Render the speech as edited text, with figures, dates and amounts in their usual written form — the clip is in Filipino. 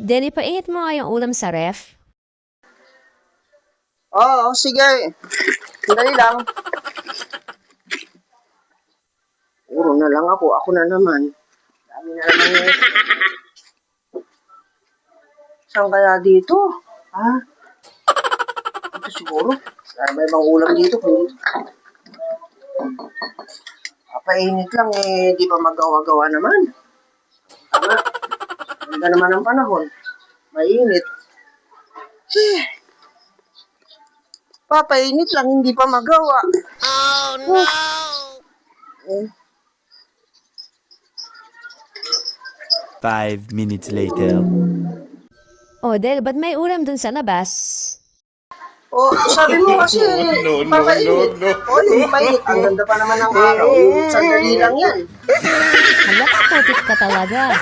Del, ipainit mo nga yung ulam sa ref. Oo, sige. Sandali lang. Puro na lang ako. Ako na naman. Dami na naman yun. Saan kaya dito? Ha? Ito siguro. May ibang ulam dito. Kundi papainit lang eh. Di ba magawa-gawa naman? Tama. Ganda naman ang panahon. Mainit. Papainit lang, hindi pa magawa. Oh, no! Eh, 5 minutes later. Oh, Del, ba't may ulam dun sa labas? oh, sabi mo kasi, papainit. Oh, hindi mainit. Ang ganda pa naman ng araw. Sandali lang yan. Hala, putik ka talaga.